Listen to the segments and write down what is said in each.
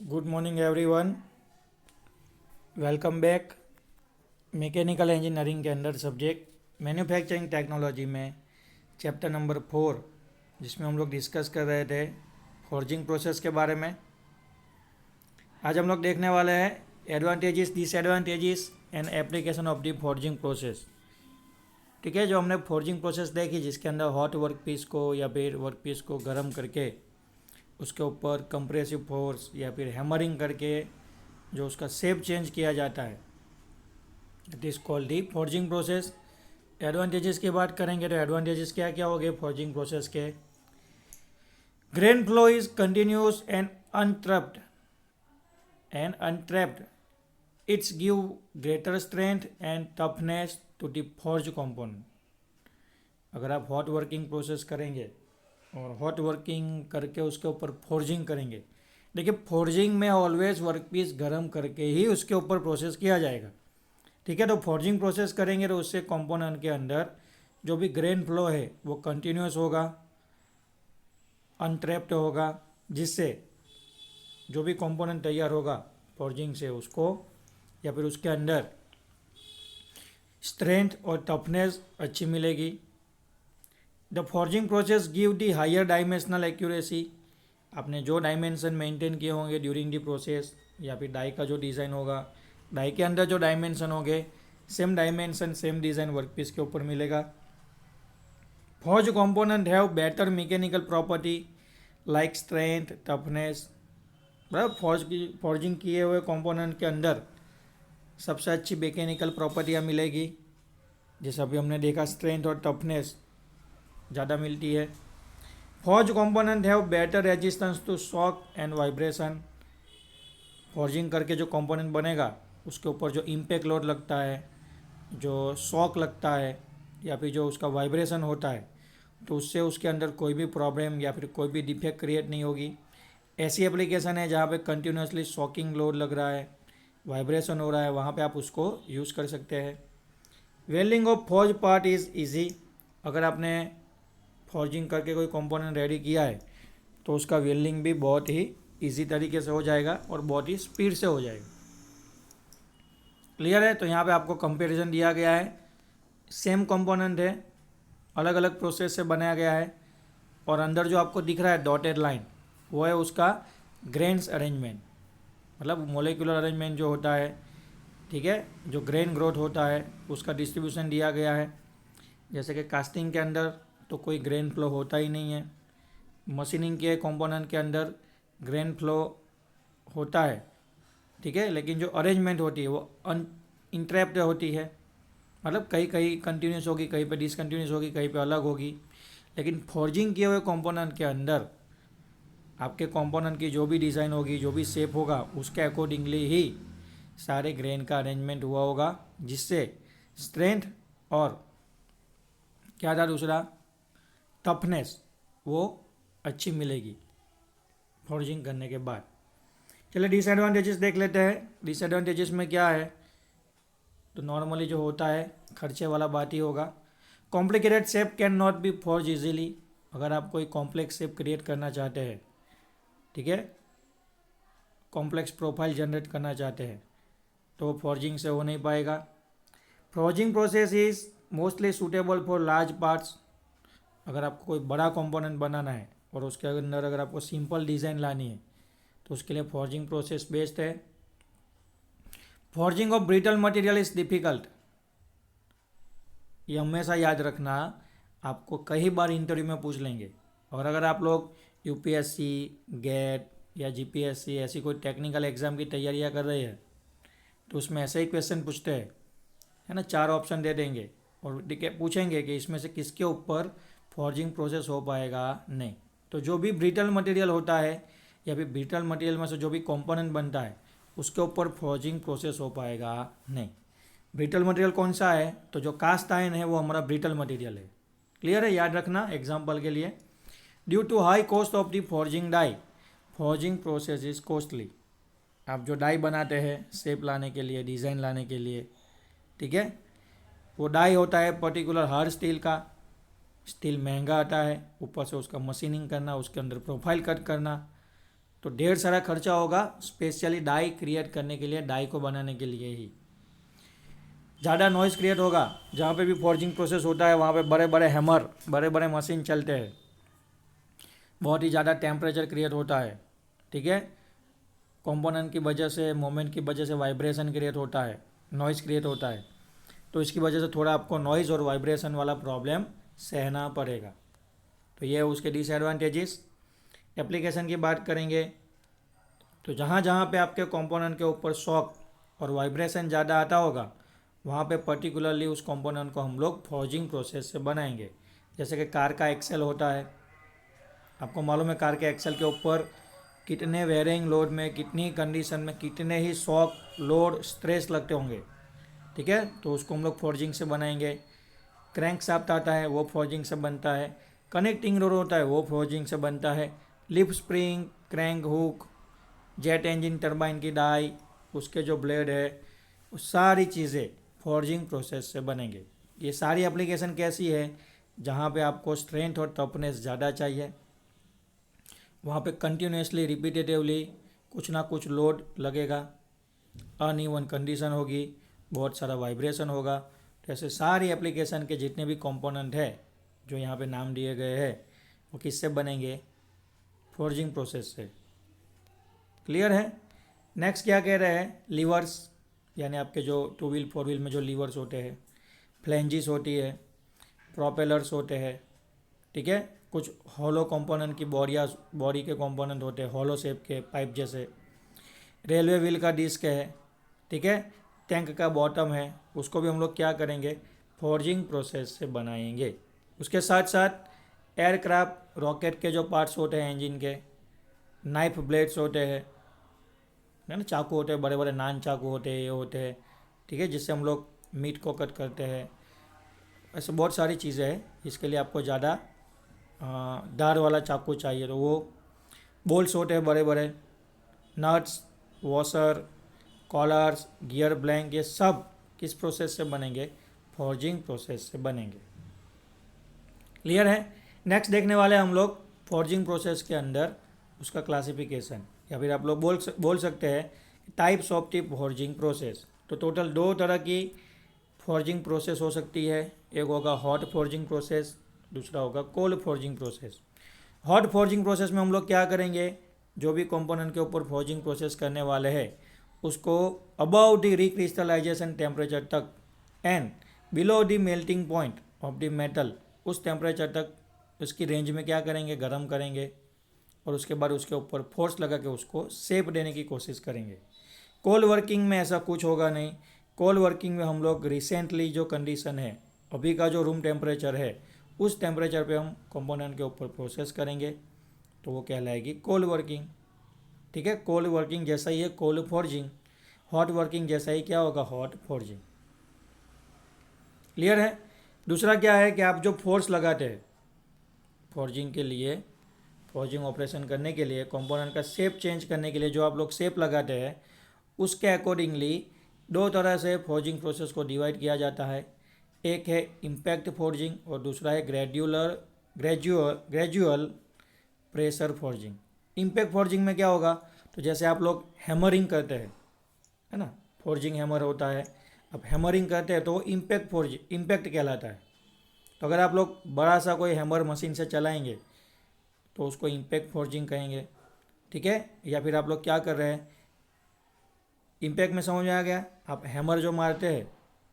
Good morning everyone. Welcome back. Mechanical engineering के अंदर subject manufacturing technology में chapter number 4, जिसमें हम लोग डिस्कस कर रहे थे फॉर्जिंग प्रोसेस के बारे में। आज हम लोग देखने वाले हैं advantages, disadvantages and application of the forging process. ठीक है, जो हमने फॉर्जिंग प्रोसेस देखी जिसके अंदर हॉट वर्क पीस को या फिर वर्क पीस को गर्म करके उसके ऊपर कंप्रेसिव फोर्स या फिर हैमरिंग करके जो उसका शेप चेंज किया जाता है, it is called the forging process. Advantages की बात करेंगे तो एडवांटेजेस क्या क्या हो गए फॉर्जिंग प्रोसेस के। Grain flow is continuous and untrapped it's give greater strength and toughness to the forge component. अगर आप हॉट वर्किंग प्रोसेस करेंगे और हॉट वर्किंग करके उसके ऊपर फोर्जिंग करेंगे, देखिए फोर्जिंग में ऑलवेज वर्कपीस गर्म करके ही उसके ऊपर प्रोसेस किया जाएगा। ठीक है, तो फोर्जिंग प्रोसेस करेंगे तो उससे कंपोनेंट के अंदर जो भी ग्रेन फ्लो है वो कंटिन्यूस होगा, अनट्रैप्ड होगा, जिससे जो भी कंपोनेंट तैयार होगा फोर्जिंग से उसको या फिर उसके अंदर स्ट्रेंथ और टफनेस अच्छी मिलेगी। The forging process give the higher dimensional accuracy. आपने जो डायमेंशन मेंटेन किए होंगे ड्यूरिंग द प्रोसेस या फिर डाई का जो डिज़ाइन होगा, डाई के अंदर जो डायमेंशन होंगे same dimension same design workpiece के ऊपर मिलेगा। Forge component have better mechanical property like strength, toughness. बराबर, फॉर्जिंग किए हुए कंपोनेंट के अंदर सबसे अच्छी मैकेनिकल प्रॉपर्टियाँ मिलेगी, जैसे अभी हमने देखा स्ट्रेंथ और टफनेस ज़्यादा मिलती है। Forge component have better resistance to shock and vibration. Forging करके जो कंपोनेंट बनेगा उसके ऊपर जो इम्पैक्ट लोड लगता है, जो शॉक लगता है या फिर जो उसका वाइब्रेशन होता है, तो उससे उसके अंदर कोई भी प्रॉब्लम या फिर कोई भी डिफेक्ट क्रिएट नहीं होगी। ऐसी एप्लीकेशन है जहाँ पे कंटिन्यूसली शॉकिंग लोड लग रहा है, वाइब्रेशन हो रहा है, वहाँ पे आप उसको यूज़ कर सकते हैं। Welding of forge part is easy. अगर आपने फॉर्जिंग करके कोई कंपोनेंट रेडी किया है तो उसका वेल्डिंग भी बहुत ही इजी तरीके से हो जाएगा और बहुत ही स्पीड से हो जाएगा। क्लियर है? तो यहाँ पे आपको कंपैरिजन दिया गया है, सेम कंपोनेंट है, अलग अलग प्रोसेस से बनाया गया है, और अंदर जो आपको दिख रहा है डॉटेड लाइन वो है उसका ग्रेन्स अरेंजमेंट, मतलब मोलिकुलर अरेंजमेंट जो होता है। ठीक है, जो ग्रेन ग्रोथ होता है उसका डिस्ट्रीब्यूशन दिया गया है। जैसे कि कास्टिंग के अंदर तो कोई ग्रेन फ्लो होता ही नहीं है, मशीनिंग के कंपोनेंट के अंदर ग्रेन फ्लो होता है। ठीक है, लेकिन जो अरेंजमेंट होती है वो इंटरप्ट होती है, मतलब कहीं कहीं कंटिन्यूस होगी, कहीं पे डिसकंटिन्यूस होगी, कहीं पे अलग होगी। लेकिन फॉर्जिंग किए हुए कंपोनेंट के अंदर आपके कंपोनेंट की जो भी डिज़ाइन होगी, जो भी शेप होगा, उसके अकॉर्डिंगली ही सारे ग्रेन का अरेंजमेंट हुआ होगा, जिससे स्ट्रेंथ और क्या था दूसरा, टफनेस, वो अच्छी मिलेगी फॉर्जिंग करने के बाद। चलिए डिसएडवांटेजेस देख लेते हैं। डिसएडवांटेजेस में क्या है, तो नॉर्मली जो होता है खर्चे वाला बात ही होगा। Complicated shape can not be forge easily. अगर आप कोई कॉम्प्लेक्स शेप क्रिएट करना चाहते हैं, ठीक है, कॉम्प्लेक्स प्रोफाइल जनरेट करना चाहते हैं, तो फॉर्जिंग से हो नहीं पाएगा। Forging process is mostly suitable for large parts. अगर आपको कोई बड़ा कंपोनेंट बनाना है और उसके अंदर अगर आपको सिंपल डिज़ाइन लानी है तो उसके लिए फॉर्जिंग प्रोसेस बेस्ट है। Forging of brittle material is difficult. ये हमेशा याद रखना, आपको कई बार इंटरव्यू में पूछ लेंगे। और अगर आप लोग यूपीएससी, गेट या जीपीएससी ऐसी कोई टेक्निकल एग्ज़ाम की तैयारियां कर रहे हैं तो उसमें ऐसे ही क्वेश्चन पूछते हैं, है ना, 4 ऑप्शन दे देंगे और पूछेंगे कि इसमें से किसके ऊपर फॉर्जिंग प्रोसेस हो पाएगा नहीं। तो जो भी ब्रिटल मटेरियल होता है या फिर ब्रिटल मटेरियल में से जो भी कंपोनेंट बनता है उसके ऊपर फॉर्जिंग प्रोसेस हो पाएगा नहीं। ब्रिटल मटेरियल कौन सा है, तो जो कास्ट आयन है वो हमारा ब्रिटल मटेरियल है। क्लियर है? याद रखना एग्जाम्पल के लिए। Due to high cost of the forging die, forging process is costly. आप जो डाई बनाते हैं शेप लाने के लिए, डिज़ाइन लाने के लिए, ठीक है, वो डाई होता है पर्टिकुलर हर स्टील का। स्टील महंगा आता है, ऊपर से उसका मशीनिंग करना, उसके अंदर प्रोफाइल कट करना, तो ढेर सारा खर्चा होगा स्पेशली डाई क्रिएट करने के लिए, डाई को बनाने के लिए ही। ज़्यादा नॉइज़ क्रिएट होगा, जहाँ पे भी फॉर्जिंग प्रोसेस होता है वहाँ पे बड़े बड़े हैमर, बड़े बड़े मशीन चलते हैं, बहुत ही ज़्यादा टेम्परेचर क्रिएट होता है, ठीक है। कंपोनेंट की वजह से, मोमेंट की वजह से वाइब्रेशन क्रिएट होता है, नॉइज़ क्रिएट होता है, तो इसकी वजह से थोड़ा आपको नॉइज़ और वाइब्रेशन वाला प्रॉब्लम सहना पड़ेगा। तो ये है उसके डिसएडवांटेजेस। एप्लीकेशन की बात करेंगे तो जहाँ जहाँ पे आपके कंपोनेंट के ऊपर शॉक और वाइब्रेशन ज़्यादा आता होगा वहाँ पे पर्टिकुलरली उस कंपोनेंट को हम लोग फॉर्जिंग प्रोसेस से बनाएंगे। जैसे कि कार का एक्सेल होता है, आपको मालूम है कार के एक्सेल के ऊपर कितने वेरिंग लोड में, कितनी कंडीशन में, कितने ही शॉक, लोड, स्ट्रेस लगते होंगे, ठीक है। तो उसको हम लोग फॉर्जिंग से बनाएंगे। क्रैंक शाफ्ट आता है वो फॉर्जिंग से बनता है। कनेक्टिंग रोड होता है वो फॉर्जिंग से बनता है। Lip spring, crank hook, jet engine turbine की डाई, उसके जो ब्लेड है, वो सारी चीज़ें फॉर्जिंग प्रोसेस से बनेंगे। ये सारी एप्लीकेशन कैसी है, जहाँ पे आपको स्ट्रेंथ और टफनेस ज़्यादा चाहिए, वहाँ पे कंटिन्यूसली रिपीटेटिवली कुछ ना कुछ लोड लगेगा, अनइवन कंडीशन होगी, बहुत सारा वाइब्रेशन होगा। तो ऐसे सारी एप्लीकेशन के जितने भी कंपोनेंट है जो यहाँ पे नाम दिए गए हैं वो किससे बनेंगे, फॉर्जिंग प्रोसेस से। क्लियर है। नेक्स्ट क्या कह रहे हैं, लीवर्स, यानी आपके जो 2 व्हील 4 व्हील में जो लीवर्स होते हैं, फ्लेंजिस होती है, प्रोपेलर्स होते हैं, ठीक है। कुछ हॉलो कंपोनेंट की बॉडी के कंपोनेंट होते हैं, हॉलो शेप के पाइप जैसे। रेलवे व्हील का डिस्क है, ठीक है। टैंक का बॉटम है, उसको भी हम लोग क्या करेंगे, फॉर्जिंग प्रोसेस से बनाएंगे। उसके साथ साथ एयरक्राफ्ट, रॉकेट के जो पार्ट्स होते हैं इंजन के, नाइफ ब्लेड्स होते हैं, है ना, चाकू होते हैं, बड़े बड़े नान चाकू होते हैं, ये होते हैं, ठीक है, जिससे हम लोग मीट को कट करते हैं। ऐसे बहुत सारी चीज़ें हैं। इसके लिए आपको ज़्यादा धार वाला चाकू चाहिए, तो वो बोल्ट्स होते हैं बड़े बड़े, nuts, washer, collars, gear blank, ये सब किस प्रोसेस से बनेंगे, फॉर्जिंग प्रोसेस से बनेंगे। क्लियर है। नेक्स्ट देखने वाले हम लोग फॉर्जिंग प्रोसेस के अंदर उसका क्लासिफिकेशन, या फिर आप लोग बोल सकते हैं types of the forging process. तो टोटल 2 तरह की फॉर्जिंग प्रोसेस हो सकती है। एक होगा हॉट फॉर्जिंग प्रोसेस, दूसरा होगा cold forging process. Hot forging process में हम लोग क्या करेंगे, जो भी कंपोनेंट के ऊपर फॉर्जिंग प्रोसेस करने वाले हैं उसको अबव द रिक्रिस्टलाइजेशन टेम्परेचर तक and below the melting point of the metal, उस टेम्परेचर तक उसकी रेंज में क्या करेंगे, गर्म करेंगे, और उसके बाद उसके ऊपर फोर्स लगा के उसको शेप देने की कोशिश करेंगे। कोल्ड वर्किंग में ऐसा कुछ होगा नहीं। कोल्ड वर्किंग में हम लोग रिसेंटली जो कंडीशन है, अभी का जो रूम टेम्परेचर है, उस टेम्परेचर पे हम कंपोनेंट के ऊपर प्रोसेस करेंगे, तो वो कहलाएगी कोल्ड वर्किंग, ठीक है। कोल्ड वर्किंग जैसा ही है कोल्ड फॉर्जिंग, हॉट वर्किंग जैसा ही क्या होगा, हॉट फॉर्जिंग। क्लियर है। दूसरा क्या है कि आप जो फोर्स लगाते हैं फॉर्जिंग के लिए, फॉर्जिंग ऑपरेशन करने के लिए, कंपोनेंट का शेप चेंज करने के लिए जो आप लोग शेप लगाते हैं, उसके अकॉर्डिंगली 2 तरह से फॉर्जिंग प्रोसेस को डिवाइड किया जाता है। एक है इम्पैक्ट फॉर्जिंग और दूसरा है gradual pressure forging. Impact forging में क्या होगा, तो जैसे आप लोग हैमरिंग करते हैं, है ना, फॉर्जिंग हैमर होता है, अब हैमरिंग करते हैं तो वो इम्पैक्ट कहलाता है। तो अगर आप लोग बड़ा सा कोई हैमर मशीन से चलाएंगे तो उसको इम्पैक्ट फॉर्जिंग कहेंगे, ठीक है। या फिर आप लोग क्या कर रहे हैं, इम्पैक्ट में समझ में आ गया, आप हैमर जो मारते हैं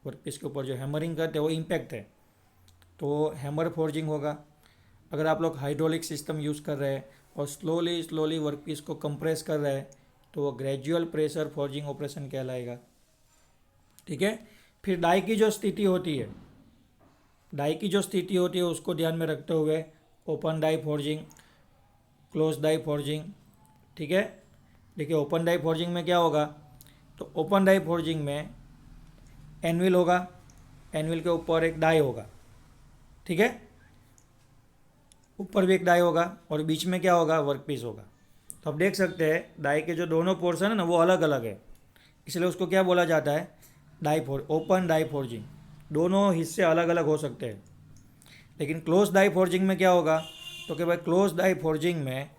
वर्कपीस के ऊपर जो हैमरिंग करते हैं वो इम्पैक्ट है, तो हैमर फॉर्जिंग होगा। अगर आप लोग हाइड्रोलिक सिस्टम यूज़ कर रहे हैं और स्लोली वर्कपीस को कंप्रेस कर रहे हैं तो वो ग्रेजुअल प्रेशर फॉर्जिंग ऑपरेशन कहलाएगा, ठीक है। फिर डाई की जो स्थिति होती है, उसको ध्यान में रखते हुए open die forging, close die forging, ठीक है। देखिए ओपन डाई फॉर्जिंग में क्या होगा, तो ओपन डाई फॉर्जिंग में एनविल होगा, एनविल के ऊपर एक डाई होगा, ठीक है, ऊपर भी एक डाई होगा और बीच में क्या होगा, वर्कपीस होगा। तो आप देख सकते हैं डाई के जो दोनों पोर्शन है ना वो अलग अलग है, इसलिए उसको क्या बोला जाता है, ओपन डाई फॉर्जिंग। दोनों हिस्से अलग अलग हो सकते हैं। लेकिन क्लोज डाई फॉर्जिंग में क्या होगा, तो कि भाई क्लोज डाई फॉर्जिंग में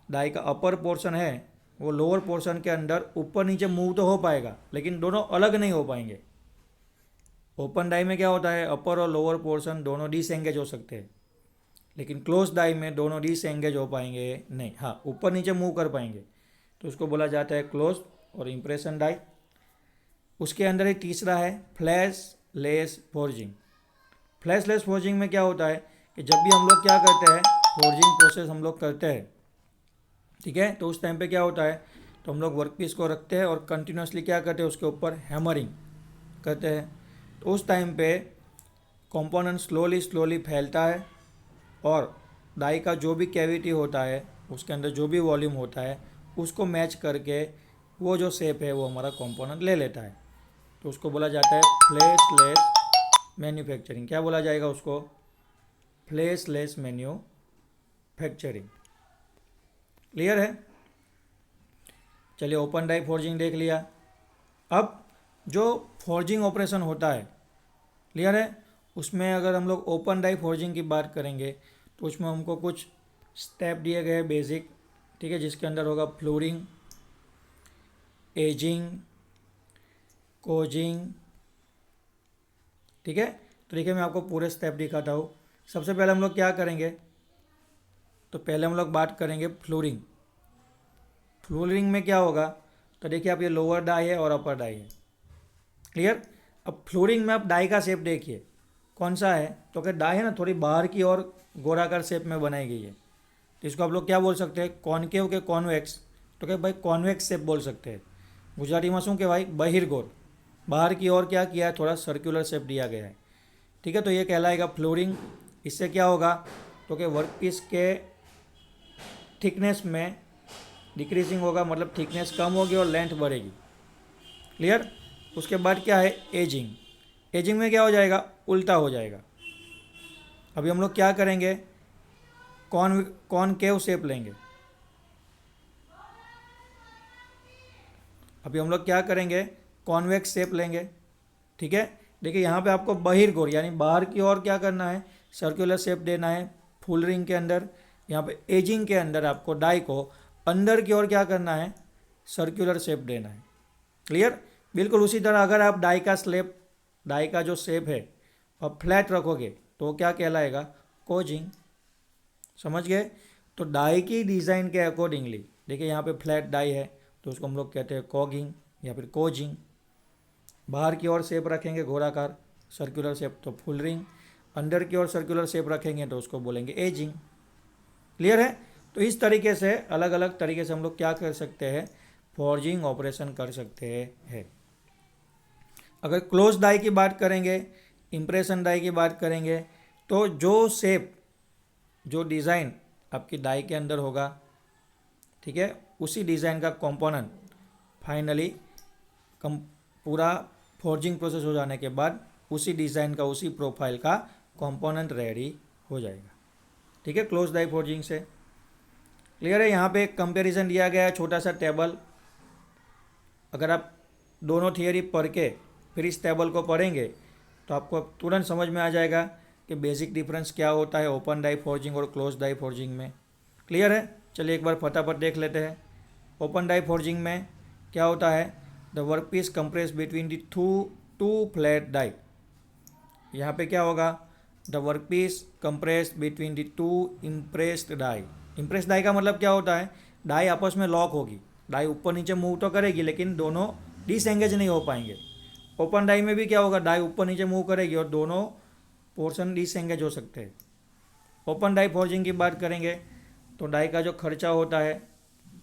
डाई का अपर पोर्शन है वो लोअर पोर्शन के अंदर ऊपर नीचे मूव तो हो पाएगा, लेकिन दोनों अलग नहीं हो पाएंगे। ओपन डाई में क्या होता है, अपर और लोअर पोर्शन दोनों डिसएंगेज हो सकते हैं, लेकिन क्लोज डाई में दोनों डिसएंगेज हो पाएंगे नहीं। हाँ, ऊपर नीचे मूव कर पाएंगे, तो उसको बोला जाता है क्लोज और इम्प्रेशन डाई। उसके अंदर एक तीसरा है flash less forging. Flash less forging में क्या होता है कि जब भी हम लोग क्या करते हैं, फोर्जिंग प्रोसेस हम लोग करते हैं, ठीक है, तो उस टाइम पे क्या होता है, तो हम लोग वर्कपीस को रखते हैं और कंटिन्यूसली क्या करते हैं, उसके ऊपर हैमरिंग करते हैं। तो उस टाइम पे कंपोनेंट स्लोली स्लोली फैलता है और डाई का जो भी कैविटी होता है, उसके अंदर जो भी वॉल्यूम होता है, उसको मैच करके वो जो शेप है वो हमारा कंपोनेंट ले लेता है। तो उसको बोला जाता है फ्लैशलेस मैन्युफैक्चरिंग। क्या बोला जाएगा उसको, फ्लैशलेस मैन्युफैक्चरिंग। क्लियर है। चलिए ओपन डाई फोर्जिंग देख लिया। अब जो फोर्जिंग ऑपरेशन होता है, क्लियर है, उसमें अगर हम लोग ओपन डाई फोर्जिंग की बात करेंगे तो उसमें हमको कुछ स्टेप दिए गए बेसिक, ठीक है, जिसके अंदर होगा फ्लोरिंग, एजिंग, कोजिंग, ठीक है। तो देखिए मैं आपको पूरे स्टेप दिखाता हूँ। सबसे पहले हम लोग क्या करेंगे, तो पहले हम लोग बात करेंगे फ्लोरिंग। फ्लोरिंग में क्या होगा, तो देखिए आप ये लोअर डाई है और अपर डाई है, क्लियर। अब फ्लोरिंग में आप डाई का शेप देखिए कौन सा है, तो अगर डाई है ना थोड़ी बाहर की और गोलाकार शेप में बनाई गई है, तो इसको आप लोग क्या बोल सकते हैं, कॉनकेव के कॉन्वेक्स। तो क्या भाई कॉन्वेक्स शेप बोल सकते हैं। गुजराती में શું કહેવાય, बहिर्गोल, बाहर की ओर क्या किया है, थोड़ा सर्कुलर शेप दिया गया है, ठीक है। तो ये कहलाएगा फ्लोरिंग। इससे क्या होगा, तो कि वर्कपीस के थिकनेस में डिक्रीजिंग होगा, मतलब थिकनेस कम होगी और लेंथ बढ़ेगी, क्लियर। उसके बाद क्या है, एजिंग। एजिंग में क्या हो जाएगा, उल्टा हो जाएगा। अभी हम लोग क्या करेंगे, कॉनकेव शेप लेंगे। अभी हम लोग क्या करेंगे, कॉन्वेक्स शेप लेंगे, ठीक है। देखिए यहाँ पे आपको बहिर्गोल यानी बाहर की ओर क्या करना है, सर्कुलर शेप देना है फुल रिंग के अंदर। यहाँ पे एजिंग के अंदर आपको डाई को अंदर की ओर क्या करना है, सर्कुलर शेप देना है, क्लियर। बिल्कुल उसी तरह अगर आप डाई का स्लेप, डाई का जो शेप है और फ्लैट रखोगे तो क्या कहलाएगा, कोजिंग। समझ गए। तो डाई की डिज़ाइन के अकॉर्डिंगली देखिए यहाँ पे फ्लैट डाई है तो उसको हम लोग कहते हैं कॉगिंग या फिर कोजिंग। बाहर की ओर शेप रखेंगे गोलाकार सर्कुलर शेप तो फुल रिंग, अंदर की ओर सर्कुलर शेप रखेंगे तो उसको बोलेंगे एजिंग, क्लियर है। तो इस तरीके से अलग अलग तरीके से हम लोग क्या कर सकते हैं, फॉर्जिंग ऑपरेशन कर सकते हैं। अगर क्लोज डाई की बात करेंगे, इम्प्रेशन डाई की बात करेंगे, तो जो शेप, जो डिज़ाइन आपकी डाई के अंदर होगा, ठीक है, उसी डिज़ाइन का कंपोनेंट फाइनली पूरा फॉर्जिंग प्रोसेस हो जाने के बाद उसी डिज़ाइन का, उसी प्रोफाइल का कंपोनेंट रेडी हो जाएगा, ठीक है, क्लोज डाई फॉर्जिंग से। क्लियर है। यहाँ पे एक कंपैरिजन दिया गया है, छोटा सा टेबल। अगर आप दोनों थियरी पढ़ के फिर इस टेबल को पढ़ेंगे तो आपको तुरंत समझ में आ जाएगा कि बेसिक डिफरेंस क्या होता है ओपन डाई फॉर्जिंग और क्लोज डाई फॉर्जिंग में, क्लियर है। चलिए एक बार फटाफट देख लेते हैं। ओपन डाई फॉर्जिंग में क्या होता है, the work piece compress between the two flat die. यहाँ पे क्या होगा, the work piece compress between the two impressed die. Impressed die का मतलब क्या होता है, डाई आपस में लॉक होगी, डाई ऊपर नीचे मूव तो करेगी लेकिन दोनों डिसएंगेज नहीं हो पाएंगे। ओपन डाई में भी क्या होगा, डाई ऊपर नीचे मूव करेगी और दोनों पोर्शन डिसएंगेज हो सकते हैं। ओपन डाई फॉर्जिंग की बात करेंगे तो डाई का जो खर्चा होता है,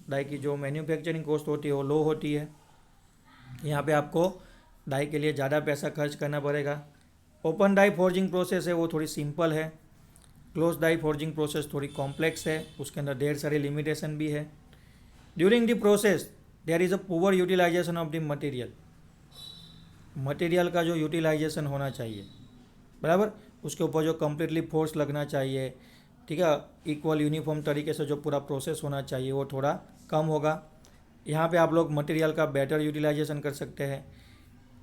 डाई की जो मैन्युफैक्चरिंग कॉस्ट होती है वो लो होती है। यहाँ पे आपको डाई के लिए ज़्यादा पैसा खर्च करना पड़ेगा। ओपन डाई फॉर्जिंग प्रोसेस है वो थोड़ी सिंपल है। क्लोज डाई फॉर्जिंग प्रोसेस थोड़ी कॉम्प्लेक्स है, उसके अंदर ढेर सारी लिमिटेशन भी है। During the process there is a poor utilization of the material. Material का जो यूटिलाइजेशन होना चाहिए, बराबर, उसके ऊपर जो कम्प्लीटली फोर्स लगना चाहिए, ठीक है, इक्वल यूनिफॉर्म तरीके से जो पूरा प्रोसेस होना चाहिए वो थोड़ा कम होगा। यहाँ पे आप लोग मटेरियल का बेटर यूटिलाइजेशन कर सकते हैं।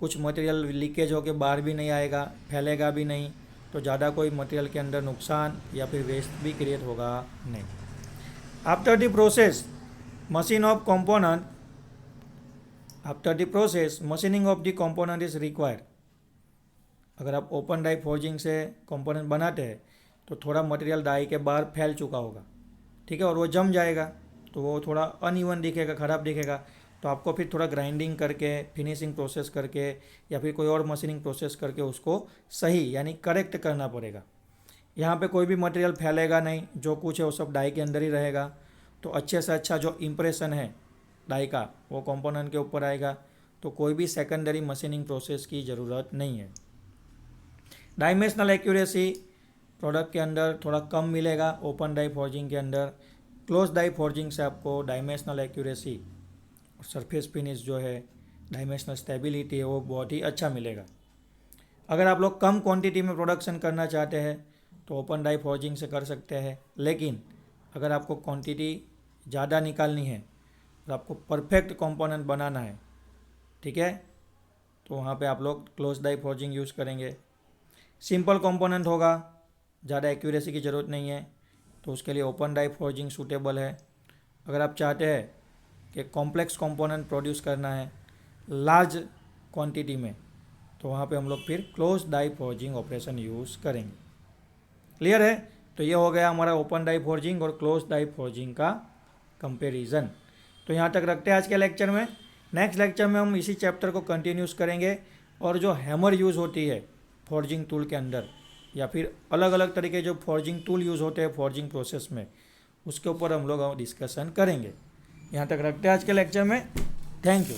कुछ मटेरियल लीकेज होकर बाहर भी नहीं आएगा, फैलेगा भी नहीं, तो ज़्यादा कोई मटेरियल के अंदर नुकसान या फिर वेस्ट भी क्रिएट होगा नहीं। After the process machine of component, after the process machining of the component is required. अगर आप ओपन डाई फोर्जिंग से कंपोनेंट बनाते हैं तो थोड़ा मटेरियल डाई के बाहर फैल चुका होगा, ठीक है, और वो जम जाएगा तो वो थोड़ा अनइवन दिखेगा, ख़राब दिखेगा। तो आपको फिर थोड़ा ग्राइंडिंग करके, फिनिशिंग प्रोसेस करके या फिर कोई और मशीनिंग प्रोसेस करके उसको सही यानी करेक्ट करना पड़ेगा। यहाँ पे कोई भी मटेरियल फैलेगा नहीं, जो कुछ है वो सब डाई के अंदर ही रहेगा। तो अच्छे से अच्छा जो इम्प्रेशन है डाई का वो कंपोनेंट के ऊपर आएगा। तो कोई भी सेकेंडरी मशीनिंग प्रोसेस की ज़रूरत नहीं है। डायमेंशनल एक्यूरेसी प्रोडक्ट के अंदर थोड़ा कम मिलेगा ओपन डाई फॉर्जिंग के अंदर। क्लोज डाई फॉर्जिंग से आपको डायमेंशनल एक्यूरेसी और सरफेस फिनिश जो है, डायमेंशनल स्टेबिलिटी है, वो बहुत ही अच्छा मिलेगा। अगर आप लोग कम क्वांटिटी में प्रोडक्शन करना चाहते हैं तो ओपन डाई फॉर्जिंग से कर सकते हैं, लेकिन अगर आपको क्वांटिटी ज़्यादा निकालनी है और आपको परफेक्ट कंपोनेंट बनाना है, ठीक है, तो वहाँ पे आप लोग क्लोज डाई फॉर्जिंग यूज़ करेंगे। सिंपल कंपोनेंट होगा, ज़्यादा एक्यूरेसी की ज़रूरत नहीं है, तो उसके लिए ओपन डाई फॉर्जिंग सूटेबल है। अगर आप चाहते हैं कि कॉम्प्लेक्स कंपोनेंट प्रोड्यूस करना है लार्ज क्वांटिटी में, तो वहाँ पे हम लोग फिर close die forging operation use करेंगे। क्लियर है? तो ये हो गया हमारा ओपन डाई फॉर्जिंग और क्लोज डाई फॉर्जिंग का कंपैरिजन। तो यहाँ तक रखते हैं आज के लेक्चर में। नेक्स्ट लेक्चर में हम इसी चैप्टर को कंटिन्यूस करेंगे और जो हैमर यूज़ होती है फॉर्जिंग टूल के अंदर या फिर अलग अलग तरीके जो फॉर्जिंग टूल यूज़ होते हैं फॉर्जिंग प्रोसेस में, उसके ऊपर हम लोग डिस्कशन करेंगे। यहाँ तक रखते हैं आज के लेक्चर में। Thank you.